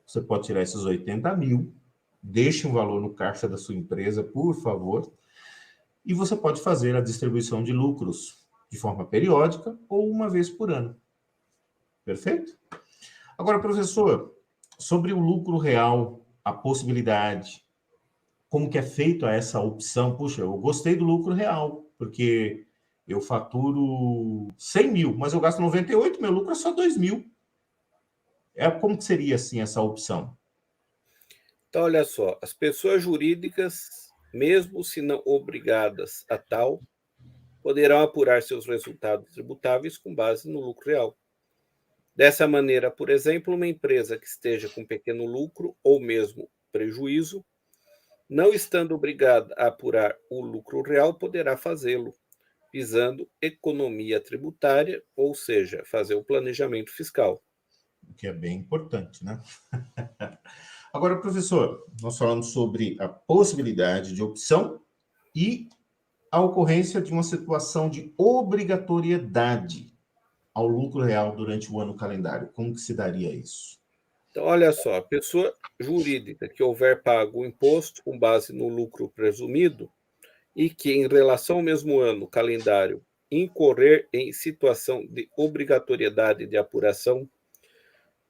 [SPEAKER 1] Você pode tirar esses 80 mil, deixe um valor no caixa da sua empresa, por favor, e você pode fazer a distribuição de lucros de forma periódica ou uma vez por ano. Perfeito? Agora, professor, sobre o lucro real, a possibilidade, como que é feita essa opção? Puxa, eu gostei do lucro real, porque eu faturo 100 mil, mas eu gasto 98, meu lucro é só 2 mil. Como que seria, assim, essa opção?
[SPEAKER 2] Então, olha só, as pessoas jurídicas, mesmo se não obrigadas a tal, poderão apurar seus resultados tributáveis com base no lucro real. Dessa maneira, por exemplo, uma empresa que esteja com pequeno lucro ou mesmo prejuízo, não estando obrigada a apurar o lucro real, poderá fazê-lo, visando economia tributária, ou seja, fazer o planejamento fiscal.
[SPEAKER 1] O que é bem importante, né? Agora, professor, nós falamos sobre a possibilidade de opção e a ocorrência de uma situação de obrigatoriedade ao lucro real durante o ano calendário. Como que se daria isso?
[SPEAKER 2] Então, olha só, a pessoa jurídica que houver pago o imposto com base no lucro presumido e que, em relação ao mesmo ano calendário, incorrer em situação de obrigatoriedade de apuração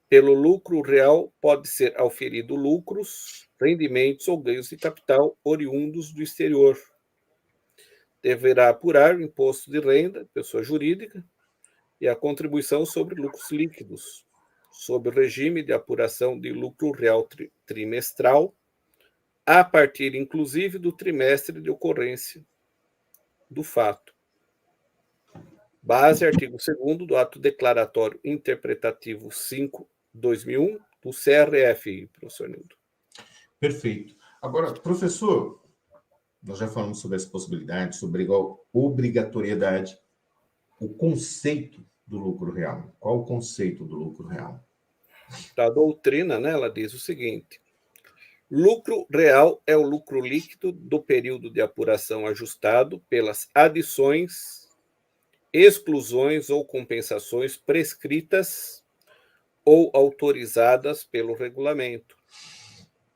[SPEAKER 2] pelo lucro real, pode ser auferido lucros, rendimentos ou ganhos de capital oriundos do exterior. Deverá apurar o imposto de renda, pessoa jurídica, e a contribuição sobre lucros líquidos, sob o regime de apuração de lucro real trimestral, a partir, inclusive, do trimestre de ocorrência do fato. Base, artigo 2º do Ato Declaratório Interpretativo 5/2001, do CRF, professor Nildo.
[SPEAKER 1] Perfeito. Agora, professor, nós já falamos sobre as possibilidades, sobre a obrigatoriedade, o conceito do lucro real. Qual o conceito do lucro real?
[SPEAKER 2] A doutrina, né, ela diz o seguinte: lucro real é o lucro líquido do período de apuração ajustado pelas adições, exclusões ou compensações prescritas ou autorizadas pelo regulamento.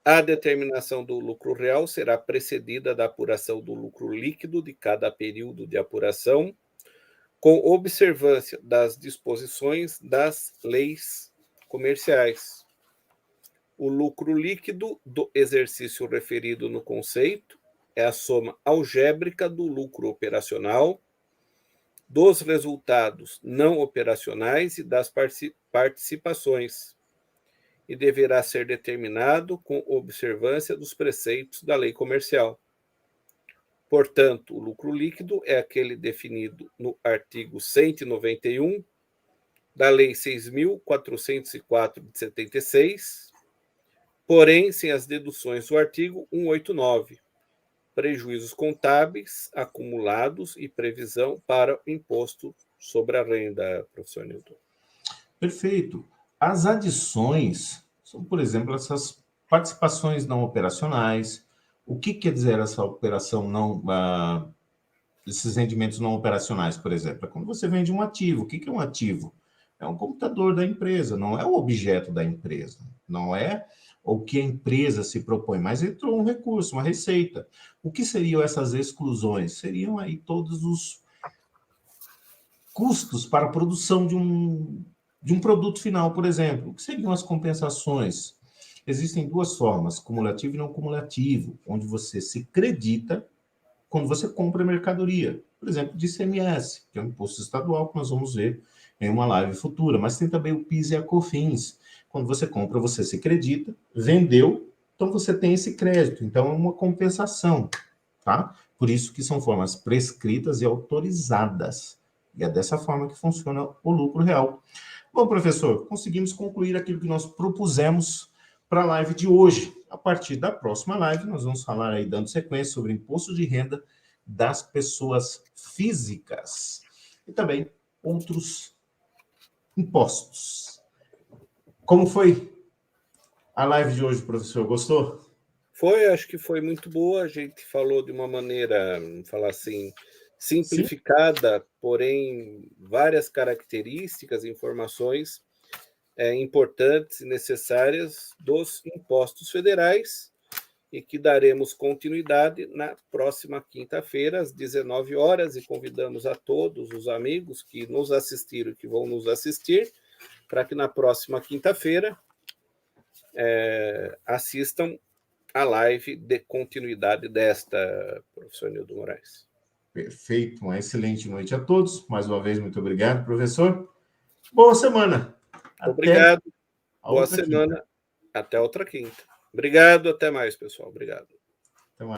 [SPEAKER 2] A determinação do lucro real será precedida da apuração do lucro líquido de cada período de apuração, com observância das disposições das leis comerciais. O lucro líquido do exercício referido no conceito é a soma algébrica do lucro operacional, dos resultados não operacionais e das participações, e deverá ser determinado com observância dos preceitos da lei comercial. Portanto, o lucro líquido é aquele definido no artigo 191 da Lei 6.404 de 76, porém sem as deduções do artigo 189, prejuízos contábeis acumulados e previsão para o imposto sobre a renda, professor Nilton.
[SPEAKER 1] Perfeito. As adições são, por exemplo, essas participações não operacionais. O que quer dizer essa operação não, esses rendimentos não operacionais, por exemplo? É quando você vende um ativo. O que é um ativo? É um computador da empresa, não é o objeto da empresa, não é o que a empresa se propõe, mas entrou um recurso, uma receita. O que seriam essas exclusões? Seriam aí todos os custos para a produção de um produto final, por exemplo. O que seriam as compensações? Existem duas formas, cumulativo e não cumulativo, onde você se credita quando você compra mercadoria. Por exemplo, de ICMS, que é um imposto estadual que nós vamos ver em uma live futura. Mas tem também o PIS e a COFINS. Quando você compra, você se acredita, vendeu, então você tem esse crédito. Então é uma compensação, tá? Por isso que são formas prescritas e autorizadas. E é dessa forma que funciona o lucro real. Bom, professor, conseguimos concluir aquilo que nós propusemos para a live de hoje. A partir da próxima live, nós vamos falar aí, dando sequência, sobre imposto de renda das pessoas físicas e também outros impostos. Como foi a live de hoje, professor? Gostou?
[SPEAKER 2] Foi, acho que foi muito boa. A gente falou de uma maneira, vamos falar assim, simplificada, porém várias características, informações importantes e necessárias dos impostos federais, e que daremos continuidade na próxima quinta-feira, às 19 horas, e convidamos a todos os amigos que nos assistiram e que vão nos assistir, para que na próxima quinta-feira assistam a live de continuidade desta, professor Nildo Moraes.
[SPEAKER 1] Perfeito, uma excelente noite a todos. Mais uma vez, muito obrigado, professor. Boa semana.
[SPEAKER 2] Obrigado. Boa
[SPEAKER 1] Outra
[SPEAKER 2] semana.
[SPEAKER 1] quinta.
[SPEAKER 2] Até outra quinta. Obrigado. Até mais, pessoal. Obrigado.